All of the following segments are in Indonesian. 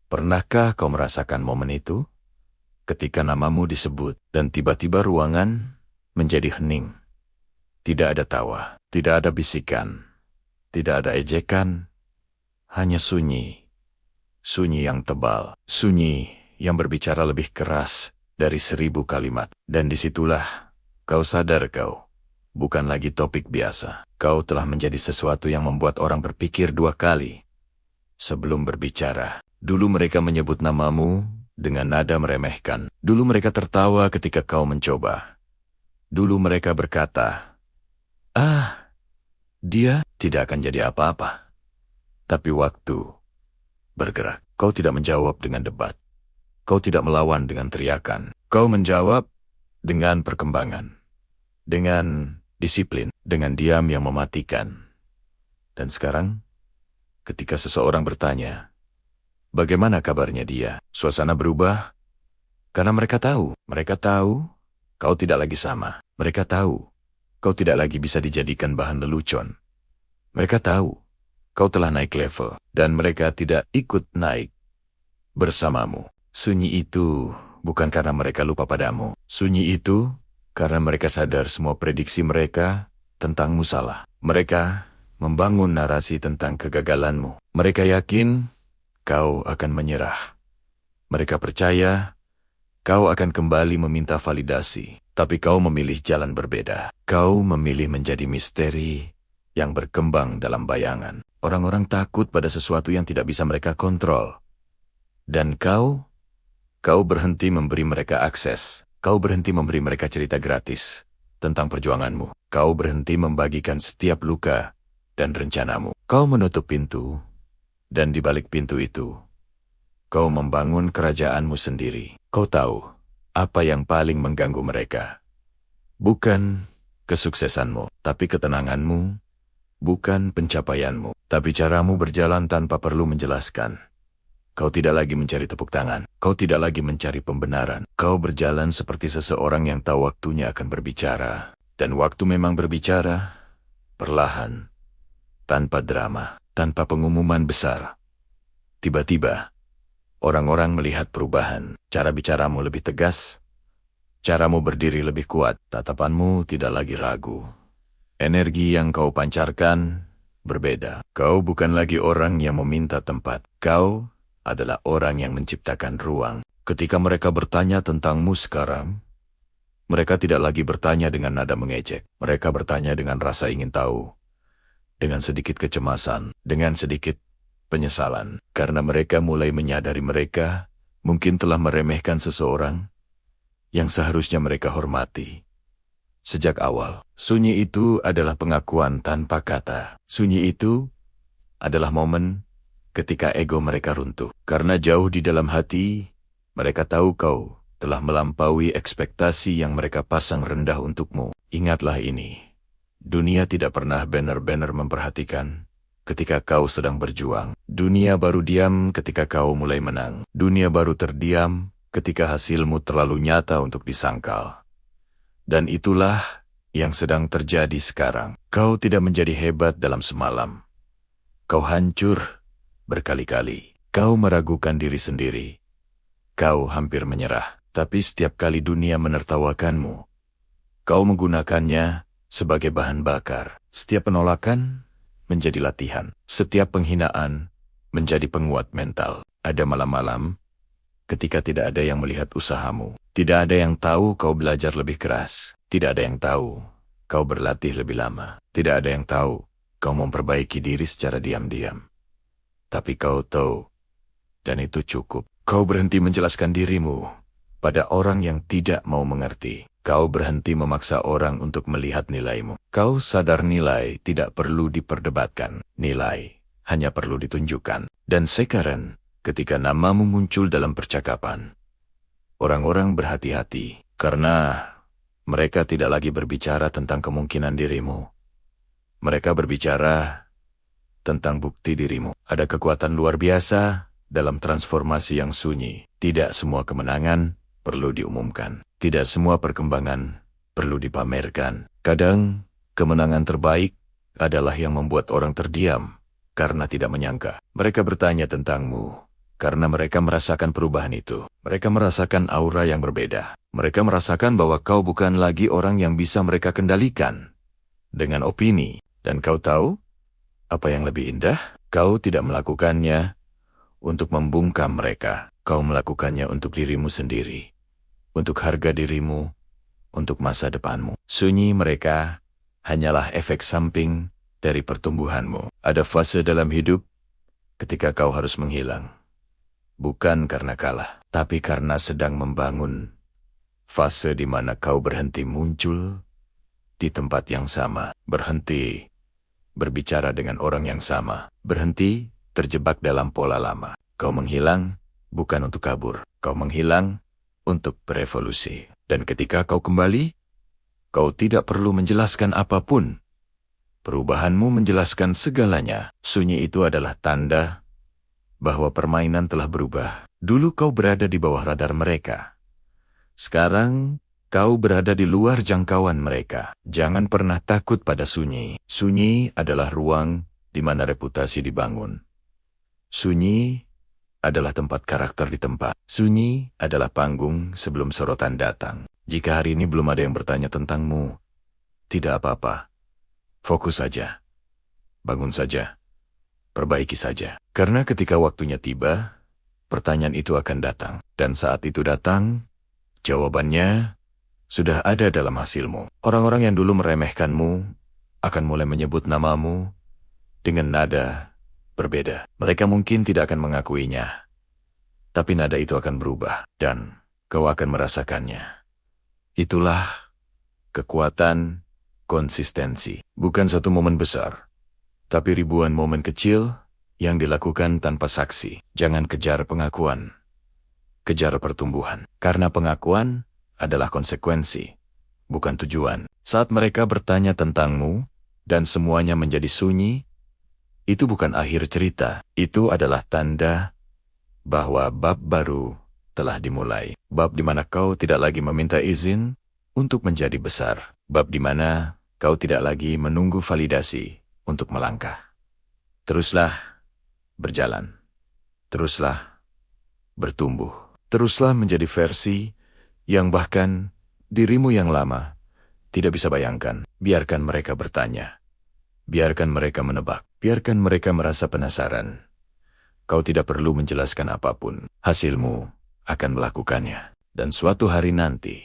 Pernahkah kau merasakan momen itu? Ketika namamu disebut dan tiba-tiba ruangan menjadi hening. Tidak ada tawa, tidak ada bisikan, tidak ada ejekan, hanya sunyi. Sunyi yang tebal, sunyi yang berbicara lebih keras dari 1000 kalimat. Dan disitulah kau sadar kau bukan lagi topik biasa. Kau telah menjadi sesuatu yang membuat orang berpikir 2 kali sebelum berbicara. Dulu mereka menyebut namamu dengan nada meremehkan. Dulu mereka tertawa ketika kau mencoba. Dulu mereka berkata, dia tidak akan jadi apa-apa. Tapi waktu bergerak. Kau tidak menjawab dengan debat. Kau tidak melawan dengan teriakan. Kau menjawab dengan perkembangan. Dengan disiplin. Dengan diam yang mematikan. Dan sekarang, ketika seseorang bertanya, bagaimana kabarnya dia? Suasana berubah karena mereka tahu kau tidak lagi sama. Mereka tahu kau tidak lagi bisa dijadikan bahan lelucon. Mereka tahu kau telah naik level dan mereka tidak ikut naik bersamamu. Sunyi itu bukan karena mereka lupa padamu. Sunyi itu karena mereka sadar semua prediksi mereka tentangmu salah. Mereka membangun narasi tentang kegagalanmu. Mereka yakin kau akan menyerah. Mereka percaya kau akan kembali meminta validasi. Tapi kau memilih jalan berbeda. Kau memilih menjadi misteri yang berkembang dalam bayangan. Orang-orang takut pada sesuatu yang tidak bisa mereka kontrol. Dan kau berhenti memberi mereka akses. Kau berhenti memberi mereka cerita gratis tentang perjuanganmu. Kau berhenti membagikan setiap luka dan rencanamu. Kau menutup pintu. Dan di balik pintu itu, kau membangun kerajaanmu sendiri. Kau tahu apa yang paling mengganggu mereka. Bukan kesuksesanmu, tapi ketenanganmu. Bukan pencapaianmu, tapi caramu berjalan tanpa perlu menjelaskan. Kau tidak lagi mencari tepuk tangan. Kau tidak lagi mencari pembenaran. Kau berjalan seperti seseorang yang tahu waktunya akan berbicara. Dan waktu memang berbicara, perlahan, tanpa drama. Tanpa pengumuman besar. Tiba-tiba, orang-orang melihat perubahan. Cara bicaramu lebih tegas. Caramu berdiri lebih kuat. Tatapanmu tidak lagi ragu. Energi yang kau pancarkan berbeda. Kau bukan lagi orang yang meminta tempat. Kau adalah orang yang menciptakan ruang. Ketika mereka bertanya tentangmu sekarang, mereka tidak lagi bertanya dengan nada mengejek. Mereka bertanya dengan rasa ingin tahu. Dengan sedikit kecemasan, dengan sedikit penyesalan, karena mereka mulai menyadari mereka mungkin telah meremehkan seseorang yang seharusnya mereka hormati. Sejak awal, sunyi itu adalah pengakuan tanpa kata. Sunyi itu adalah momen ketika ego mereka runtuh. Karena jauh di dalam hati, mereka tahu kau telah melampaui ekspektasi yang mereka pasang rendah untukmu. Ingatlah ini. Dunia tidak pernah benar-benar memperhatikan ketika kau sedang berjuang. Dunia baru diam ketika kau mulai menang. Dunia baru terdiam ketika hasilmu terlalu nyata untuk disangkal. Dan itulah yang sedang terjadi sekarang. Kau tidak menjadi hebat dalam semalam. Kau hancur berkali-kali. Kau meragukan diri sendiri. Kau hampir menyerah. Tapi setiap kali dunia menertawakanmu, kau menggunakannya sebagai bahan bakar. Setiap penolakan menjadi latihan. Setiap penghinaan menjadi penguat mental. Ada malam-malam ketika tidak ada yang melihat usahamu. Tidak ada yang tahu kau belajar lebih keras. Tidak ada yang tahu kau berlatih lebih lama. Tidak ada yang tahu kau memperbaiki diri secara diam-diam. Tapi kau tahu, dan itu cukup. Kau berhenti menjelaskan dirimu pada orang yang tidak mau mengerti. Kau berhenti memaksa orang untuk melihat nilaimu. Kau sadar nilai tidak perlu diperdebatkan. Nilai hanya perlu ditunjukkan. Dan sekarang, ketika namamu muncul dalam percakapan, orang-orang berhati-hati karena mereka tidak lagi berbicara tentang kemungkinan dirimu. Mereka berbicara tentang bukti dirimu. Ada kekuatan luar biasa dalam transformasi yang sunyi. Tidak semua kemenangan perlu diumumkan. Tidak semua perkembangan perlu dipamerkan. Kadang, kemenangan terbaik adalah yang membuat orang terdiam karena tidak menyangka. Mereka bertanya tentangmu Karena mereka merasakan perubahan itu. Mereka merasakan aura yang berbeda. Mereka merasakan bahwa kau bukan lagi orang yang bisa mereka kendalikan dengan opini. Dan kau tahu apa yang lebih indah? Kau tidak melakukannya untuk membungkam mereka. Kau melakukannya untuk dirimu sendiri, untuk harga dirimu, untuk masa depanmu. Sunyi mereka hanyalah efek samping dari pertumbuhanmu. Ada fase dalam hidup ketika kau harus menghilang. Bukan karena kalah, tapi karena sedang membangun. Fase di mana kau berhenti muncul di tempat yang sama. Berhenti berbicara dengan orang yang sama. Berhenti terjebak dalam pola lama. Kau menghilang bukan untuk kabur. Kau menghilang untuk berevolusi. Dan ketika kau kembali, kau tidak perlu menjelaskan apapun. Perubahanmu menjelaskan segalanya. Sunyi itu adalah tanda bahwa permainan telah berubah. Dulu kau berada di bawah radar mereka. Sekarang, kau berada di luar jangkauan mereka. Jangan pernah takut pada sunyi. Sunyi adalah ruang di mana reputasi dibangun. Sunyi adalah tempat karakter ditempa. Sunyi adalah panggung sebelum sorotan datang. Jika hari ini belum ada yang bertanya tentangmu, tidak apa-apa. Fokus saja. Bangun saja. Perbaiki saja. Karena ketika waktunya tiba, pertanyaan itu akan datang. Dan saat itu datang, jawabannya sudah ada dalam hasilmu. Orang-orang yang dulu meremehkanmu akan mulai menyebut namamu dengan nada berbeda. Mereka mungkin tidak akan mengakuinya, tapi nada itu akan berubah dan kau akan merasakannya. Itulah kekuatan konsistensi. Bukan satu momen besar, tapi ribuan momen kecil yang dilakukan tanpa saksi. Jangan kejar pengakuan, kejar pertumbuhan. Karena pengakuan adalah konsekuensi, bukan tujuan. Saat mereka bertanya tentangmu dan semuanya menjadi sunyi, itu bukan akhir cerita. Itu adalah tanda bahwa bab baru telah dimulai. Bab di mana kau tidak lagi meminta izin untuk menjadi besar. Bab di mana kau tidak lagi menunggu validasi untuk melangkah. Teruslah berjalan. Teruslah bertumbuh. Teruslah menjadi versi yang bahkan dirimu yang lama tidak bisa bayangkan. Biarkan mereka bertanya. Biarkan mereka menebak. Biarkan mereka merasa penasaran. Kau tidak perlu menjelaskan apapun. Hasilmu akan melakukannya. Dan suatu hari nanti,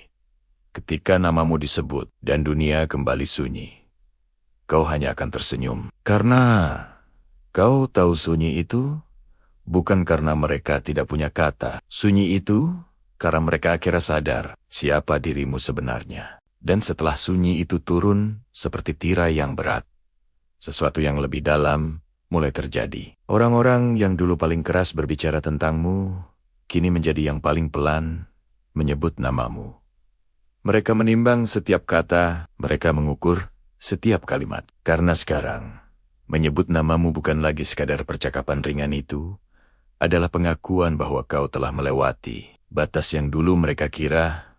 ketika namamu disebut dan dunia kembali sunyi, kau hanya akan tersenyum. Karena kau tahu sunyi itu bukan karena mereka tidak punya kata. Sunyi itu karena mereka akhirnya sadar siapa dirimu sebenarnya. Dan setelah sunyi itu turun seperti tirai yang berat, sesuatu yang lebih dalam mulai terjadi. Orang-orang yang dulu paling keras berbicara tentangmu, kini menjadi yang paling pelan menyebut namamu. Mereka menimbang setiap kata, mereka mengukur setiap kalimat. Karena sekarang, menyebut namamu bukan lagi sekadar percakapan ringan itu, adalah pengakuan bahwa kau telah melewati batas yang dulu mereka kira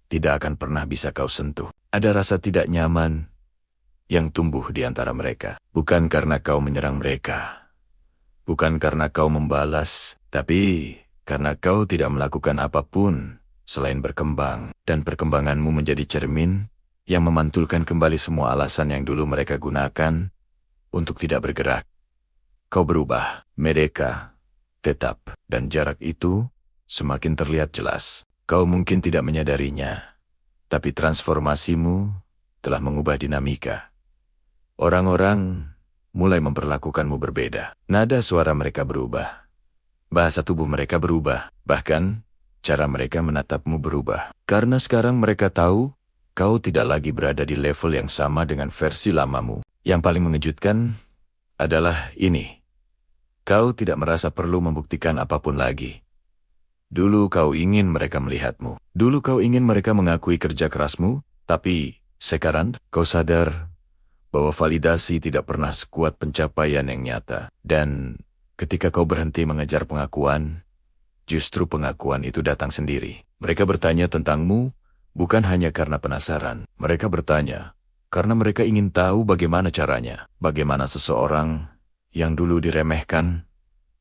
tidak akan pernah bisa kau sentuh. Ada rasa tidak nyaman yang tumbuh di antara mereka. Bukan karena kau menyerang mereka, bukan karena kau membalas, tapi karena kau tidak melakukan apapun selain berkembang. Dan perkembanganmu menjadi cermin yang memantulkan kembali semua alasan yang dulu mereka gunakan untuk tidak bergerak. Kau berubah, mereka tetap, dan jarak itu semakin terlihat jelas. Kau mungkin tidak menyadarinya, tapi transformasimu telah mengubah dinamika. Orang-orang mulai memperlakukanmu berbeda. Nada suara mereka berubah. Bahasa tubuh mereka berubah. Bahkan, cara mereka menatapmu berubah. Karena sekarang mereka tahu, kau tidak lagi berada di level yang sama dengan versi lamamu. Yang paling mengejutkan adalah ini. Kau tidak merasa perlu membuktikan apapun lagi. Dulu kau ingin mereka melihatmu. Dulu kau ingin mereka mengakui kerja kerasmu, tapi sekarang kau sadar bahwa validasi tidak pernah sekuat pencapaian yang nyata. Dan ketika kau berhenti mengejar pengakuan, justru pengakuan itu datang sendiri. Mereka bertanya tentangmu bukan hanya karena penasaran. Mereka bertanya karena mereka ingin tahu bagaimana caranya. Bagaimana seseorang yang dulu diremehkan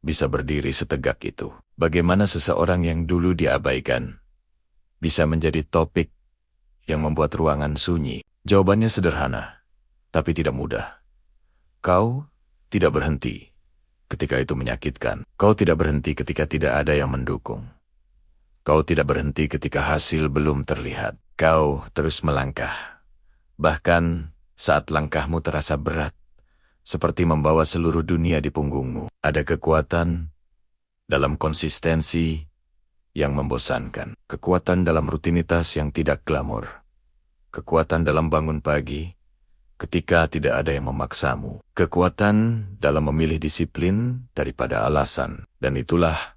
bisa berdiri setegak itu? Bagaimana seseorang yang dulu diabaikan bisa menjadi topik yang membuat ruangan sunyi? Jawabannya sederhana, tapi tidak mudah. Kau tidak berhenti ketika itu menyakitkan. Kau tidak berhenti ketika tidak ada yang mendukung. Kau tidak berhenti ketika hasil belum terlihat. Kau terus melangkah. Bahkan saat langkahmu terasa berat, seperti membawa seluruh dunia di punggungmu. Ada kekuatan dalam konsistensi yang membosankan. Kekuatan dalam rutinitas yang tidak glamor. Kekuatan dalam bangun pagi ketika tidak ada yang memaksamu. Kekuatan dalam memilih disiplin daripada alasan. Dan itulah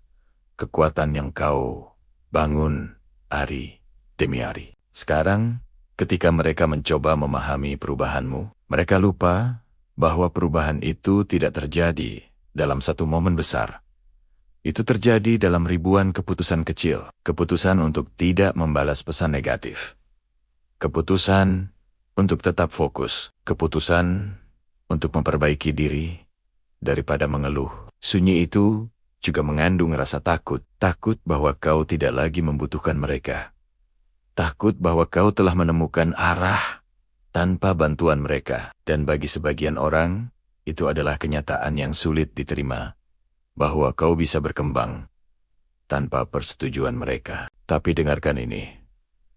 kekuatan yang kau bangun hari demi hari. Sekarang, ketika mereka mencoba memahami perubahanmu, mereka lupa bahwa perubahan itu tidak terjadi dalam satu momen besar. Itu terjadi dalam ribuan keputusan kecil. Keputusan untuk tidak membalas pesan negatif. Keputusan untuk tetap fokus. Keputusan untuk memperbaiki diri daripada mengeluh. Sunyi itu juga mengandung rasa takut. Takut bahwa kau tidak lagi membutuhkan mereka. Takut bahwa kau telah menemukan arah tanpa bantuan mereka. Dan bagi sebagian orang, itu adalah kenyataan yang sulit diterima, bahwa kau bisa berkembang tanpa persetujuan mereka. Tapi dengarkan ini,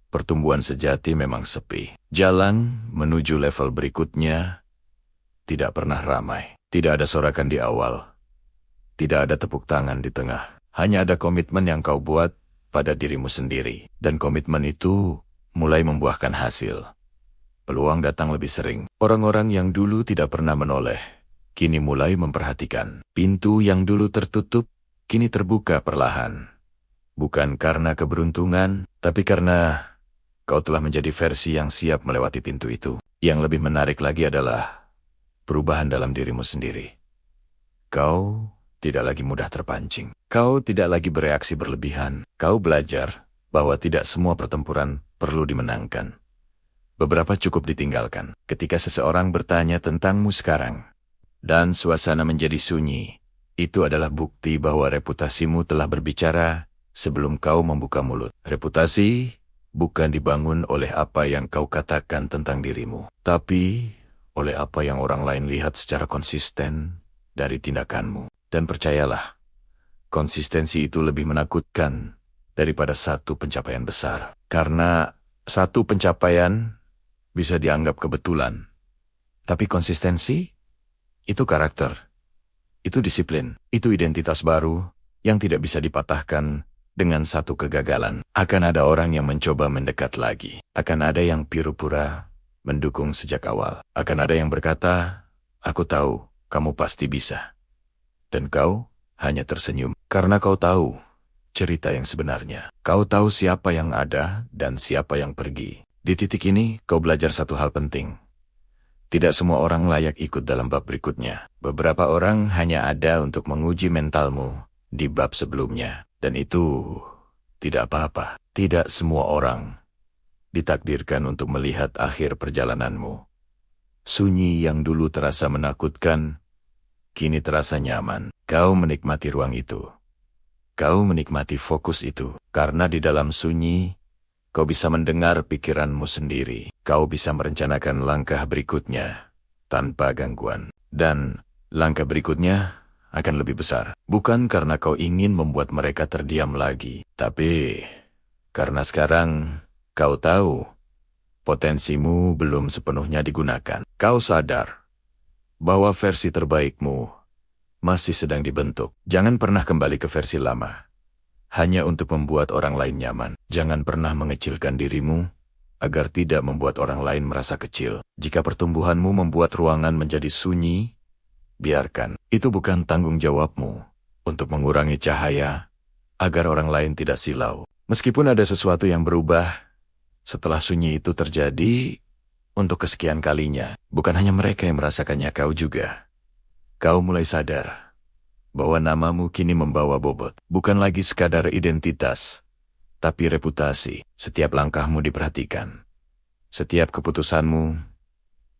pertumbuhan sejati memang sepi. Jalan menuju level berikutnya tidak pernah ramai. Tidak ada sorakan di awal. Tidak ada tepuk tangan di tengah. Hanya ada komitmen yang kau buat pada dirimu sendiri. Dan komitmen itu mulai membuahkan hasil. Peluang datang lebih sering. Orang-orang yang dulu tidak pernah menoleh, kini mulai memperhatikan. Pintu yang dulu tertutup, kini terbuka perlahan. Bukan karena keberuntungan, tapi karena kau telah menjadi versi yang siap melewati pintu itu. Yang lebih menarik lagi adalah perubahan dalam dirimu sendiri. Kau tidak lagi mudah terpancing. Kau tidak lagi bereaksi berlebihan. Kau belajar bahwa tidak semua pertempuran perlu dimenangkan. Beberapa cukup ditinggalkan. Ketika seseorang bertanya tentangmu sekarang, dan suasana menjadi sunyi, itu adalah bukti bahwa reputasimu telah berbicara sebelum kau membuka mulut. Reputasi bukan dibangun oleh apa yang kau katakan tentang dirimu, tapi oleh apa yang orang lain lihat secara konsisten dari tindakanmu. Dan percayalah, konsistensi itu lebih menakutkan daripada satu pencapaian besar. Karena satu pencapaian bisa dianggap kebetulan. Tapi konsistensi, itu karakter, itu disiplin, itu identitas baru yang tidak bisa dipatahkan dengan satu kegagalan. Akan ada orang yang mencoba mendekat lagi. Akan ada yang pura-pura mendukung sejak awal. Akan ada yang berkata, aku tahu kamu pasti bisa. Dan kau hanya tersenyum karena kau tahu cerita yang sebenarnya. Kau tahu siapa yang ada dan siapa yang pergi. Di titik ini, kau belajar satu hal penting. Tidak semua orang layak ikut dalam bab berikutnya. Beberapa orang hanya ada untuk menguji mentalmu di bab sebelumnya. Dan itu tidak apa-apa. Tidak semua orang ditakdirkan untuk melihat akhir perjalananmu. Sunyi yang dulu terasa menakutkan, kini terasa nyaman. Kau menikmati ruang itu. Kau menikmati fokus itu. Karena di dalam sunyi, kau bisa mendengar pikiranmu sendiri. Kau bisa merencanakan langkah berikutnya tanpa gangguan. Dan langkah berikutnya akan lebih besar. Bukan karena kau ingin membuat mereka terdiam lagi, tapi karena sekarang kau tahu potensimu belum sepenuhnya digunakan. Kau sadar bahwa versi terbaikmu masih sedang dibentuk. Jangan pernah kembali ke versi lama hanya untuk membuat orang lain nyaman. Jangan pernah mengecilkan dirimu agar tidak membuat orang lain merasa kecil. Jika pertumbuhanmu membuat ruangan menjadi sunyi, biarkan. Itu bukan tanggung jawabmu untuk mengurangi cahaya agar orang lain tidak silau. Meskipun ada sesuatu yang berubah setelah sunyi itu terjadi untuk kesekian kalinya, bukan hanya mereka yang merasakannya, kau juga. Kau mulai sadar bahwa namamu kini membawa bobot. Bukan lagi sekadar identitas, tapi reputasi. Setiap langkahmu diperhatikan. Setiap keputusanmu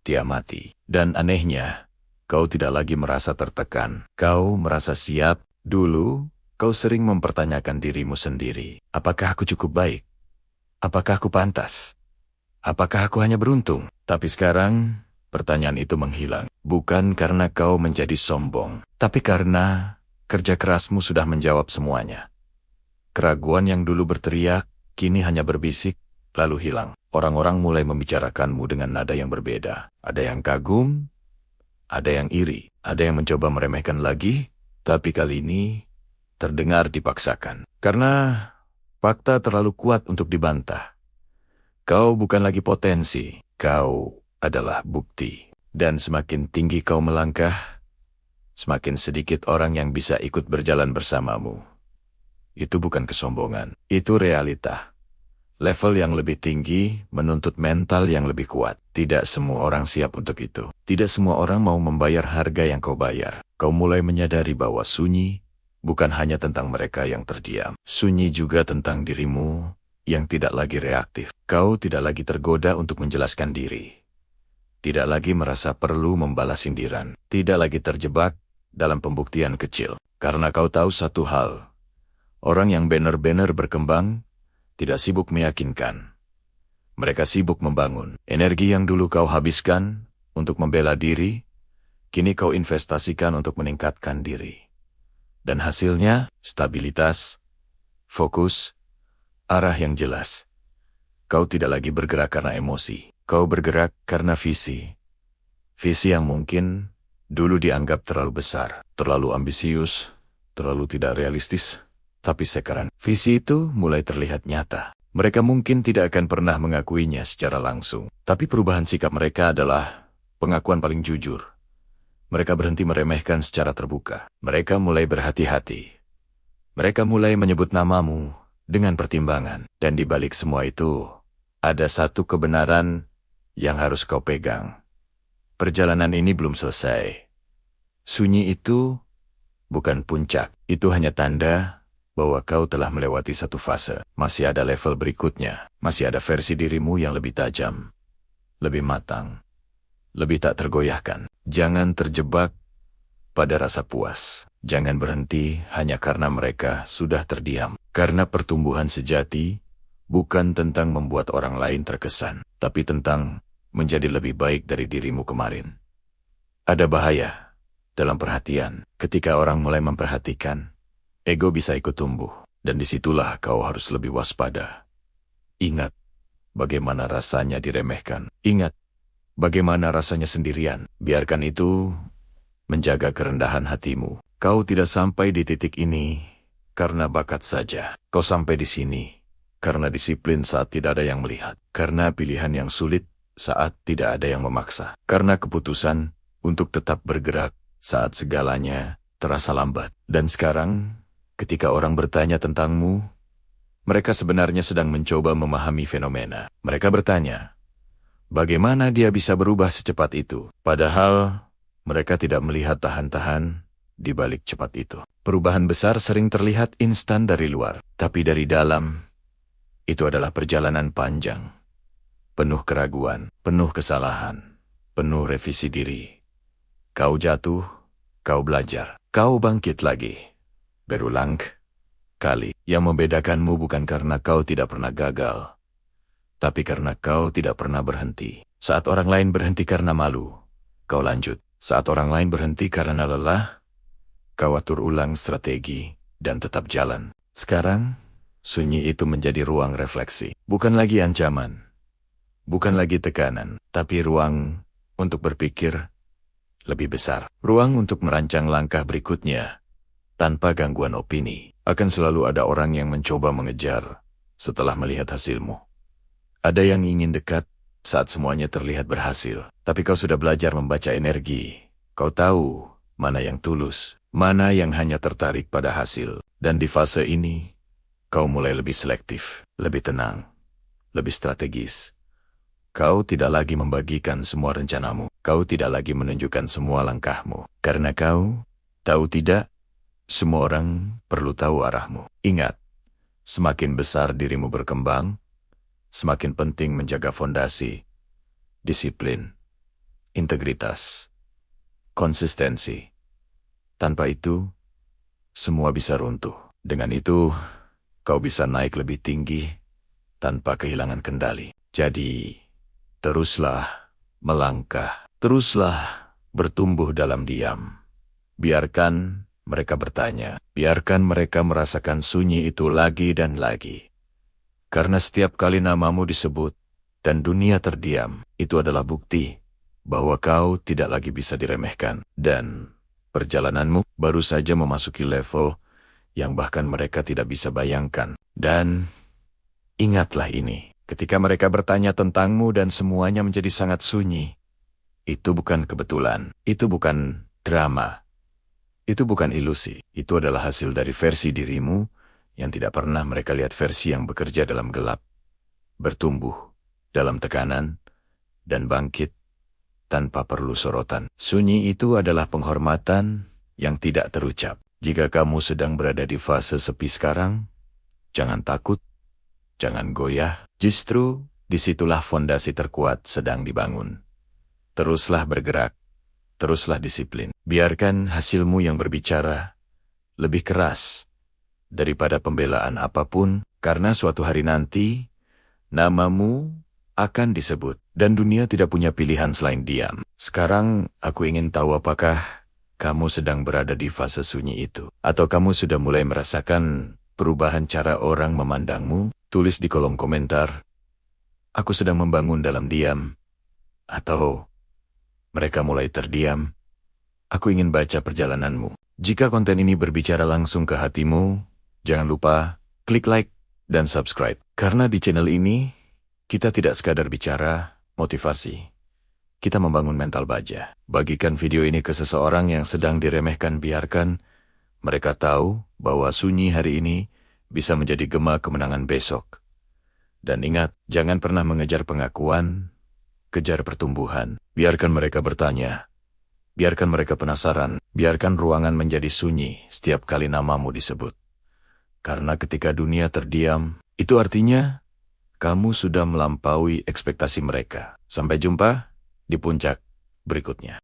diamati. Dan anehnya, kau tidak lagi merasa tertekan. Kau merasa siap Dulu, kau sering mempertanyakan dirimu sendiri. Apakah aku cukup baik? Apakah aku pantas? Apakah aku hanya beruntung? Tapi sekarang, pertanyaan itu menghilang. Bukan karena kau menjadi sombong, tapi karena kerja kerasmu sudah menjawab semuanya. Keraguan yang dulu berteriak, kini hanya berbisik, lalu hilang. Orang-orang mulai membicarakanmu dengan nada yang berbeda. Ada yang kagum, ada yang iri, ada yang mencoba meremehkan lagi, tapi kali ini terdengar dipaksakan. Karena fakta terlalu kuat untuk dibantah. Kau bukan lagi potensi, kau adalah bukti. Dan semakin tinggi kau melangkah, semakin sedikit orang yang bisa ikut berjalan bersamamu. Itu bukan kesombongan, itu realita. Level yang lebih tinggi menuntut mental yang lebih kuat. Tidak semua orang siap untuk itu. Tidak semua orang mau membayar harga yang kau bayar. Kau mulai menyadari bahwa sunyi bukan hanya tentang mereka yang terdiam. Sunyi juga tentang dirimu yang tidak lagi reaktif. Kau tidak lagi tergoda untuk menjelaskan diri. Tidak lagi merasa perlu membalas sindiran. Tidak lagi terjebak dalam pembuktian kecil. Karena kau tahu satu hal. Orang yang benar-benar berkembang tidak sibuk meyakinkan. Mereka sibuk membangun. Energi yang dulu kau habiskan untuk membela diri, kini kau investasikan untuk meningkatkan diri. Dan hasilnya, stabilitas, fokus, arah yang jelas. Kau tidak lagi bergerak karena emosi. Kau bergerak karena visi. Visi yang mungkin dulu dianggap terlalu besar, terlalu ambisius, terlalu tidak realistis. Tapi sekarang, visi itu mulai terlihat nyata. Mereka mungkin tidak akan pernah mengakuinya secara langsung. Tapi perubahan sikap mereka adalah pengakuan paling jujur. Mereka berhenti meremehkan secara terbuka. Mereka mulai berhati-hati. Mereka mulai menyebut namamu dengan pertimbangan. Dan di balik semua itu, ada satu kebenaran yang harus kau pegang. Perjalanan ini belum selesai. Sunyi itu bukan puncak. Itu hanya tanda bahwa kau telah melewati satu fase. Masih ada level berikutnya. Masih ada versi dirimu yang lebih tajam, lebih matang, lebih tak tergoyahkan. Jangan terjebak pada rasa puas. Jangan berhenti hanya karena mereka sudah terdiam. Karena pertumbuhan sejati bukan tentang membuat orang lain terkesan, tapi tentang menjadi lebih baik dari dirimu kemarin. Ada bahaya dalam perhatian. Ketika orang mulai memperhatikan, ego bisa ikut tumbuh, dan disitulah kau harus lebih waspada. Ingat bagaimana rasanya diremehkan. Ingat bagaimana rasanya sendirian. Biarkan itu menjaga kerendahan hatimu. Kau tidak sampai di titik ini karena bakat saja. Kau sampai di sini karena disiplin saat tidak ada yang melihat. Karena pilihan yang sulit saat tidak ada yang memaksa. Karena keputusan untuk tetap bergerak saat segalanya terasa lambat. Dan sekarang, ketika orang bertanya tentangmu, mereka sebenarnya sedang mencoba memahami fenomena. Mereka bertanya, bagaimana dia bisa berubah secepat itu? Padahal, mereka tidak melihat tahan-tahan di balik cepat itu. Perubahan besar sering terlihat instan dari luar, tapi dari dalam, itu adalah perjalanan panjang. Penuh keraguan, penuh kesalahan, penuh revisi diri. Kau jatuh, kau belajar, kau bangkit lagi. Berulang kali. Yang membedakanmu bukan karena kau tidak pernah gagal, tapi karena kau tidak pernah berhenti. Saat orang lain berhenti karena malu, kau lanjut. Saat orang lain berhenti karena lelah, kau atur ulang strategi dan tetap jalan. Sekarang, sunyi itu menjadi ruang refleksi. Bukan lagi ancaman, bukan lagi tekanan, tapi ruang untuk berpikir lebih besar. Ruang untuk merancang langkah berikutnya tanpa gangguan opini. Akan selalu ada orang yang mencoba mengejar setelah melihat hasilmu. Ada yang ingin dekat saat semuanya terlihat berhasil. Tapi kau sudah belajar membaca energi. Kau tahu mana yang tulus, mana yang hanya tertarik pada hasil. Dan di fase ini, kau mulai lebih selektif, lebih tenang, lebih strategis. Kau tidak lagi membagikan semua rencanamu. Kau tidak lagi menunjukkan semua langkahmu. Karena kau tahu tidak, semua orang perlu tahu arahmu. Ingat, semakin besar dirimu berkembang, semakin penting menjaga fondasi, disiplin, integritas, konsistensi. Tanpa itu, semua bisa runtuh. Dengan itu, kau bisa naik lebih tinggi tanpa kehilangan kendali. Jadi, teruslah melangkah, teruslah bertumbuh dalam diam. Biarkan mereka bertanya, biarkan mereka merasakan sunyi itu lagi dan lagi. Karena setiap kali namamu disebut dan dunia terdiam, itu adalah bukti bahwa kau tidak lagi bisa diremehkan. Dan perjalananmu baru saja memasuki level yang bahkan mereka tidak bisa bayangkan. Dan ingatlah ini, ketika mereka bertanya tentangmu dan semuanya menjadi sangat sunyi, itu bukan kebetulan, itu bukan drama, itu bukan ilusi, itu adalah hasil dari versi dirimu yang tidak pernah mereka lihat, versi yang bekerja dalam gelap, bertumbuh dalam tekanan, dan bangkit tanpa perlu sorotan. Sunyi itu adalah penghormatan yang tidak terucap. Jika kamu sedang berada di fase sepi sekarang, jangan takut, jangan goyah. Justru disitulah fondasi terkuat sedang dibangun. Teruslah bergerak, teruslah disiplin. Biarkan hasilmu yang berbicara lebih keras daripada pembelaan apapun, karena suatu hari nanti namamu akan disebut, dan dunia tidak punya pilihan selain diam. Sekarang aku ingin tahu, apakah kamu sedang berada di fase sunyi itu? Atau kamu sudah mulai merasakan perubahan cara orang memandangmu? Tulis di kolom komentar, aku sedang membangun dalam diam. Atau mereka mulai terdiam. Aku ingin baca perjalananmu. Jika konten ini berbicara langsung ke hatimu, jangan lupa klik like dan subscribe. Karena di channel ini, kita tidak sekadar bicara motivasi. Kita membangun mental baja. Bagikan video ini ke seseorang yang sedang diremehkan. Biarkan mereka tahu bahwa sunyi hari ini bisa menjadi gema kemenangan besok. Dan ingat, jangan pernah mengejar pengakuan, kejar pertumbuhan. Biarkan mereka bertanya. Biarkan mereka penasaran. Biarkan ruangan menjadi sunyi setiap kali namamu disebut. Karena ketika dunia terdiam, itu artinya kamu sudah melampaui ekspektasi mereka. Sampai jumpa di puncak berikutnya.